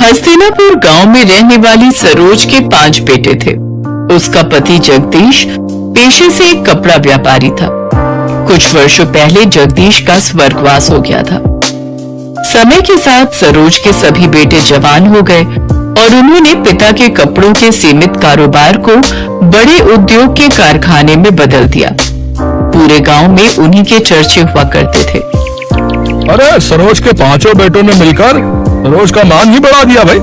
हस्तिनापुर गांव में रहने वाली सरोज के 5 बेटे थे। उसका पति जगदीश पेशे से एक कपड़ा व्यापारी था। कुछ वर्षों पहले जगदीश का स्वर्गवास हो गया था। समय के साथ सरोज के सभी बेटे जवान हो गए और उन्होंने पिता के कपड़ों के सीमित कारोबार को बड़े उद्योग के कारखाने में बदल दिया। पूरे गांव में उन्हीं के चर्चे हुआ करते थे। अरे सरोज के 5 बेटों ने मिलकर सरोज का मान ही बढ़ा दिया भाई।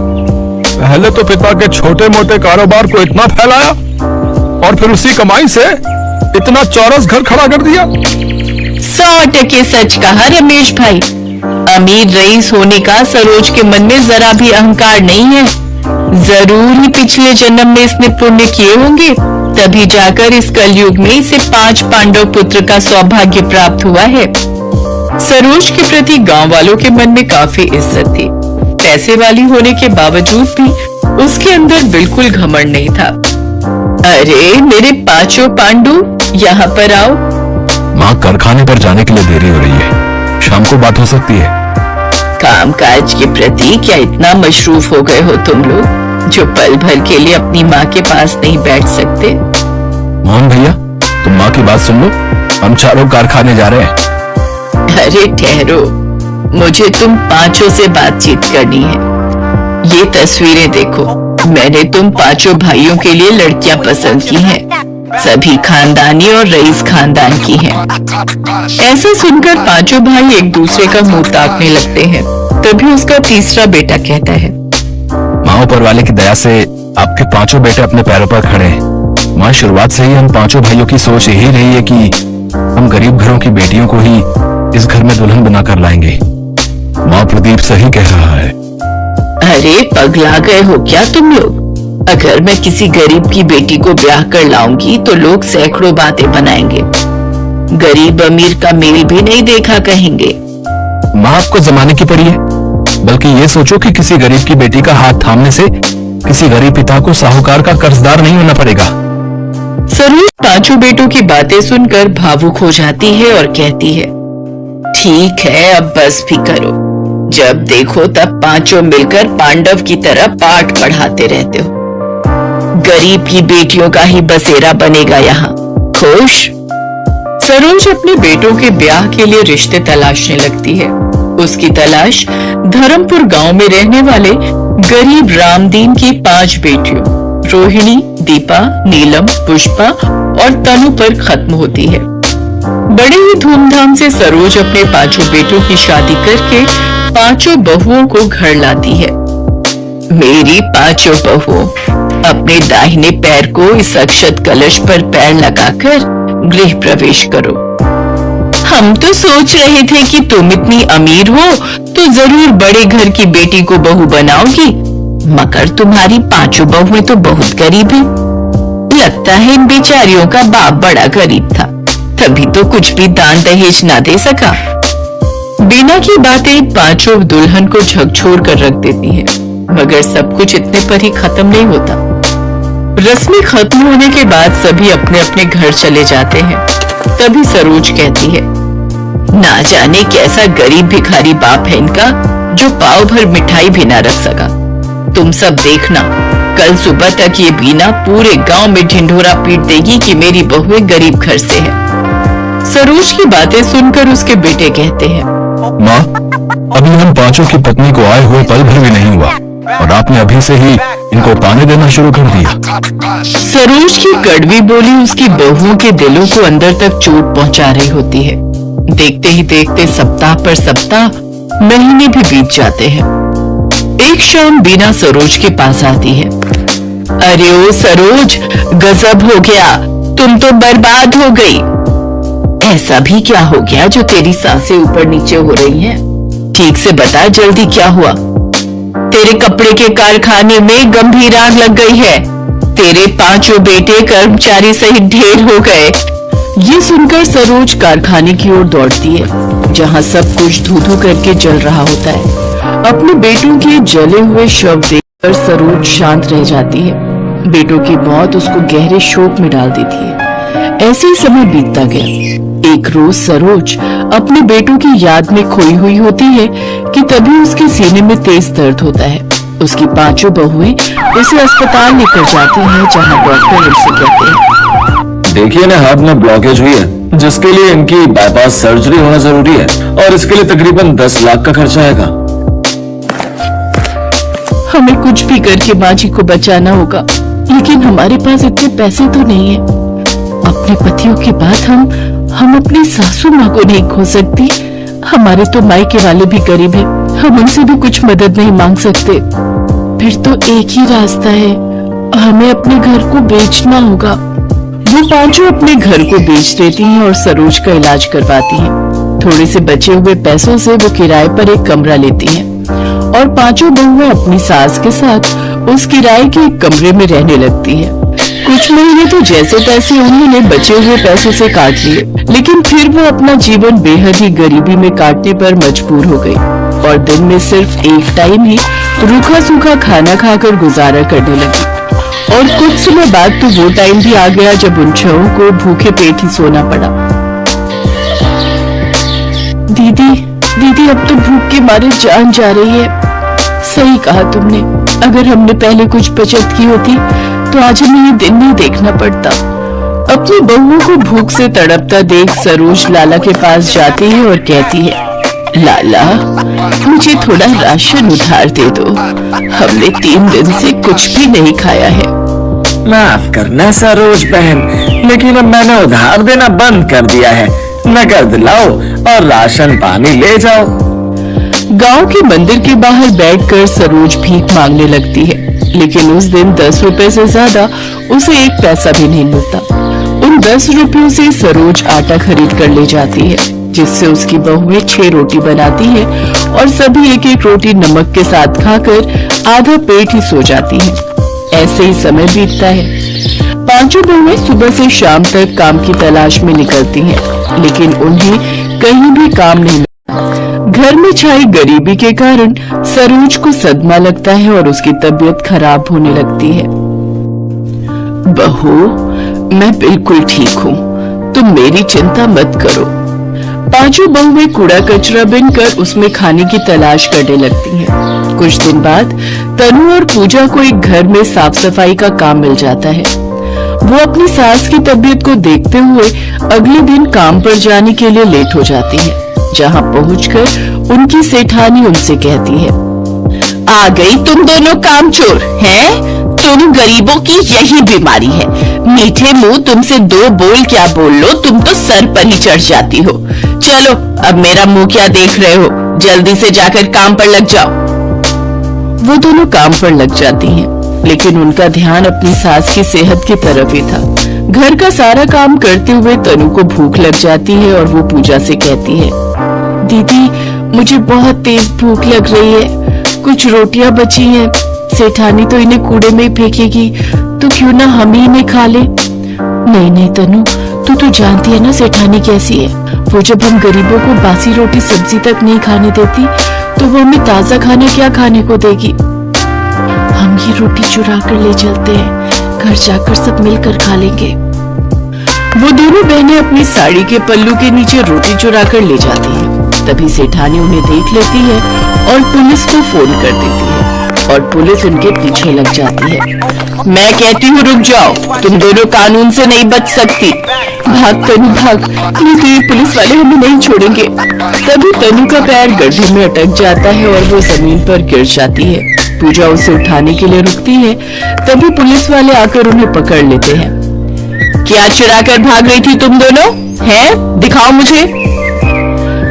पहले तो पिता के छोटे मोटे कारोबार को इतना फैलाया और फिर उसी कमाई से इतना चौरस घर खड़ा कर दिया। 100% सच कहा रमेश भाई। अमीर रईस होने का सरोज के मन में जरा भी अहंकार नहीं है। जरूर ही पिछले जन्म में इसने पुण्य किए होंगे, तभी जाकर इस कलयुग में इसे 5 पांडव पुत्र का सौभाग्य प्राप्त हुआ है। सरोज के प्रति गांव वालों के मन में काफी इज्जत थी। पैसे वाली होने के बावजूद भी उसके अंदर बिल्कुल घमंड नहीं था। अरे मेरे 5 पांडु, यहाँ पर आओ। माँ, कारखाने पर जाने के लिए देरी हो रही है, शाम को बात हो सकती है। कामकाज के प्रति क्या इतना मशरूफ हो गए हो तुम लोग, जो पल भर के लिए अपनी माँ के पास नहीं बैठ सकते? मोहन भैया, तुम माँ की बात सुन लो, हम चारों कारखाने जा रहे हैं। अरे ठहरो, मुझे तुम 5 से बातचीत करनी है। ये तस्वीरें देखो, मैंने तुम 5 भाइयों के लिए लड़कियां पसंद की हैं। सभी खानदानी और रईस खानदान की हैं। ऐसा सुनकर 5 भाई एक दूसरे का मुंह ताकने लगते हैं। तभी उसका तीसरा बेटा कहता है, माँ, ऊपर वाले की दया से आपके 5 बेटे अपने पैरों पर खड़े हैं। माँ, शुरुआत से ही हम 5 भाइयों की सोच यही रही है कि हम गरीब घरों की बेटियों को ही इस घर में दुल्हन बनाकर लाएंगे। माँ, प्रदीप सही कह रहा है। अरे पगला गए हो क्या तुम लोग? अगर मैं किसी गरीब की बेटी को ब्याह कर लाऊंगी तो लोग सैकड़ों बातें बनाएंगे। गरीब अमीर का मेल भी नहीं देखा कहेंगे। माँ, आपको जमाने की पड़ी है। बल्कि ये सोचो कि किसी गरीब की बेटी का हाथ थामने से किसी गरीब पिता को साहूकार का कर्जदार नहीं होना पड़ेगा। सरोज 5 बेटों की बातें सुनकर भावुक हो जाती है और कहती है, ठीक है, अब बस भी करो। जब देखो तब 5 मिलकर पांडव की तरह पाठ पढ़ाते रहते हो। गरीब की बेटियों का ही बसेरा बनेगा यहाँ। खुश? सरोज अपने बेटों के ब्याह के लिए रिश्ते तलाशने लगती है। उसकी तलाश धर्मपुर गांव में रहने वाले गरीब रामदीन की 5 बेटियों रोहिणी, दीपा, नीलम, पुष्पा और तनु पर खत्म होती है। बड़े ही धूमधाम से सरोज अपने 5 बेटों की शादी करके 5 बहुओं को घर लाती है। मेरी 5 बहुओं, अपने दाहिने पैर को इस अक्षत कलश पर पैर लगाकर गृह प्रवेश करो। हम तो सोच रहे थे कि तुम इतनी अमीर हो तो जरूर बड़े घर की बेटी को बहू बनाओगी, मगर तुम्हारी 5 बहुएं तो बहुत गरीब हैं। लगता है इन बेचारियों का बाप बड़ा गरीब था, तभी तो कुछ भी दान दहेज ना दे सका। बीना की बातें 5 दुल्हन को झकझोर कर रख देती है, मगर सब कुछ इतने पर ही खत्म नहीं होता। रस्में खत्म होने के बाद सभी अपने अपने घर चले जाते हैं। तभी सरोज कहती है, ना जाने कैसा गरीब भिखारी बाप है इनका, जो पाव भर मिठाई भी ना रख सका। तुम सब देखना, कल सुबह तक ये बीना पूरे गांव में ढिंढोरा पीट देगी कि मेरी बहुएं गरीब घर से है। सरोज की बातें सुनकर उसके बेटे कहते हैं, माँ, अभी हम 5 की पत्नी को आए हुए पल भर भी नहीं हुआ और आपने अभी से ही इनको पानी देना शुरू कर दिया। सरोज की कड़वी बोली उसकी बहुओं के दिलों को अंदर तक चोट पहुंचा रही होती है। देखते ही देखते सप्ताह पर सप्ताह, महीने भी बीत जाते हैं। एक शाम बीना सरोज के पास आती है। अरे ओ सरोज, गजब हो गया, तुम तो बर्बाद हो गई। ऐसा भी क्या हो गया जो तेरी सांसें ऊपर नीचे हो रही हैं? ठीक से बता, जल्दी क्या हुआ? तेरे कपड़े के कारखाने में गंभीर आग लग गई है। तेरे 5 बेटे कर्मचारी सहित ढेर हो गए। ये सुनकर सरोज कारखाने की ओर दौड़ती है, जहाँ सब कुछ धू-धू करके जल रहा होता है। अपने बेटों के जले हुए शव देखकर सरोज शांत रह जाती है। बेटों की मौत उसको गहरे शोक में डाल देती है। ऐसे ही समय बीतता गया। एक रोज सरोज अपने बेटों की याद में खोई हुई होती है कि तभी उसके सीने में तेज दर्द होता है। उसकी पांचों बहुएं उसे अस्पताल लेकर जाती हैं, जहां डॉक्टर उनसे कहते हैं, देखिए ना, हार्ट में ब्लॉकेज हुई है, जिसके लिए इनकी बाईपास सर्जरी होना जरूरी है और इसके लिए तकरीबन 10 लाख का खर्चा आएगा। हमें कुछ भी करके माँ जी को बचाना होगा, लेकिन हमारे पास इतने पैसे तो नहीं है। अपने पतियों के बाद हम अपनी सासू माँ को नहीं खो सकती। हमारे तो मायके वाले भी गरीब हैं, हम उनसे भी कुछ मदद नहीं मांग सकते। फिर तो एक ही रास्ता है, हमें अपने घर को बेचना होगा। वो पांचों अपने घर को बेच देती हैं और सरोज का इलाज करवाती हैं। थोड़े से बचे हुए पैसों से वो किराए पर एक कमरा लेती हैं और पांचों बहुएं अपनी सास के साथ उस किराए के एक कमरे में रहने लगती हैं। कुछ महीने तो जैसे तैसे उन्होंने बचे हुए पैसों से काट लिए, लेकिन फिर वो अपना जीवन बेहद ही गरीबी में काटने पर मजबूर हो गई और दिन में सिर्फ एक टाइम ही रूखा सूखा खाना खाकर गुजारा करने लगी। और कुछ समय बाद तो वो टाइम भी आ गया जब उन छहों को भूखे पेट ही सोना पड़ा। दीदी अब तो भूख के मारे जान जा रही है। सही कहा तुमने, अगर हमने पहले कुछ बचत की होती तो आज हमें ये दिन नहीं देखना पड़ता। अपनी बहुओं को भूख से तड़पता देख सरोज लाला के पास जाती है और कहती है, लाला मुझे थोड़ा राशन उधार दे दो, हमने 3 दिन से कुछ भी नहीं खाया है। माफ करना सरोज बहन, लेकिन अब मैंने उधार देना बंद कर दिया है। नकद लाओ और राशन पानी ले जाओ। गांव के मंदिर के बाहर बैठकर सरोज भीख मांगने लगती है, लेकिन उस दिन 10 रुपए से ज्यादा उसे 1 पैसा भी नहीं मिलता। उन 10 रुपयों से सरोज आटा खरीद कर ले जाती है, जिससे उसकी बहुएं 6 रोटी बनाती है और सभी 1-1 रोटी नमक के साथ खाकर आधा पेट ही सो जाती है। ऐसे ही समय बीतता है। पांचों बहुएं सुबह से शाम तक काम की तलाश में निकलती हैं, लेकिन उन्हें कहीं भी काम नहीं मिलता। घर में छाई गरीबी के कारण सरोज को सदमा लगता है और उसकी तबीयत खराब होने लगती है। बहू, मैं बिल्कुल ठीक हूँ, तुम मेरी चिंता मत करो। पांचों बहुएं कूड़ा कचरा बिनकर उसमें खाने की तलाश करने लगती हैं। कुछ दिन बाद तनु और पूजा को एक घर में साफ सफाई का काम मिल जाता है। वो अपनी सास की तबीयत को देखते हुए अगले दिन काम पर जाने के लिए लेट हो जाती है। जहाँ पहुंचकर उनकी सेठानी उनसे कहती है, आ गई तुम दोनों कामचोर हैं? तुम गरीबों की यही बीमारी है, मीठे मुंह तुमसे 2 बोल क्या बोल लो, तुम तो सर पर ही चढ़ जाती हो। चलो अब मेरा मुंह क्या देख रहे हो, जल्दी से जाकर काम पर लग जाओ। वो दोनों काम पर लग जाती हैं, लेकिन उनका ध्यान अपनी सास की सेहत की तरफ ही था। घर का सारा काम करते हुए तनु को भूख लग जाती है और वो पूजा से कहती है, दीदी मुझे बहुत तेज भूख लग रही है, कुछ रोटियां बची हैं, सेठानी तो इन्हें कूड़े में ही फेंकेगी, तो क्यों ना हम ही इन्हें खा ले। नहीं तनु, तू जानती है ना सेठानी कैसी है, वो जब हम गरीबों को बासी रोटी सब्जी तक नहीं खाने देती तो वो हमें ताजा खाना क्या खाने को देगी। हम ये रोटी चुरा कर ले चलते हैं, घर जाकर सब मिलकर खा लेंगे। वो दोनों बहनें अपनी साड़ी के पल्लू के नीचे रोटी चुरा कर ले जाती हैं। तभी सेठानी उन्हें देख लेती है और पुलिस को फोन कर देती है और पुलिस उनके पीछे लग जाती है। मैं कहती हूँ रुक जाओ, तुम दोनों कानून से नहीं बच सकती। भाग तनु भाग, नहीं तो ये पुलिस वाले हमें नहीं छोड़ेंगे। तभी तनु का पैर गड्ढे में अटक जाता है और वो जमीन पर गिर जाती है। पूजा उसे उठाने के लिए रुकती है, तभी पुलिस वाले आकर उन्हें पकड़ लेते हैं। क्या चुरा कर भाग रही थी तुम दोनों? हैं? दिखाओ मुझे।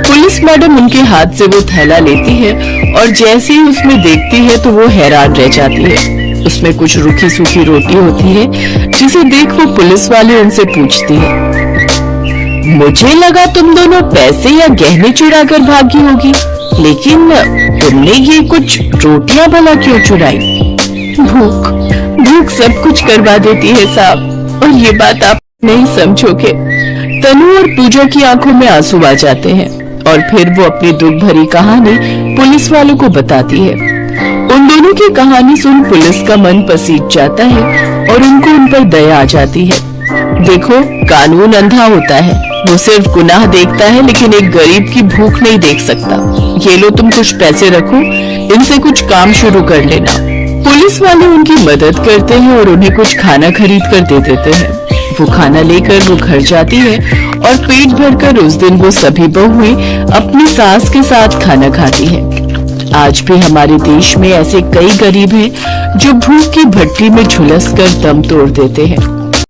पुलिस मैडम उनके हाथ से वो थैला लेती है और जैसे ही उसमें देखती है तो वो हैरान रह जाती है। उसमें कुछ रूखी सूखी रोटी होती है, जिसे देख वो पुलिस वाले उनसे पूछती है, मुझे लगा तुम दोनों पैसे या गहने चुरा कर भागी होगी, लेकिन तुमने ये कुछ रोटियां भला क्यों चुराई? भूख सब कुछ करवा देती है साहब, और ये बात आप नहीं समझोगे। तनु और पूजा की आंखों में आंसू आ जाते हैं और फिर वो अपनी दुख भरी कहानी पुलिस वालों को बताती है। उन दोनों की कहानी सुन पुलिस का मन पसीज जाता है और उनको उन पर दया आ जाती है। देखो, कानून अंधा होता है, वो सिर्फ गुनाह देखता है लेकिन एक गरीब की भूख नहीं देख सकता। ये लो तुम कुछ पैसे रखो, इनसे कुछ काम शुरू कर लेना। पुलिस वाले उनकी मदद करते हैं और उन्हें कुछ खाना खरीद कर दे देते हैं। वो खाना लेकर वो घर जाती है और पेट भरकर उस दिन वो सभी बहुएं अपनी सास के साथ खाना खाती हैं। आज भी हमारे देश में ऐसे कई गरीब हैं जो भूख की भट्टी में झुलस कर दम तोड़ देते हैं।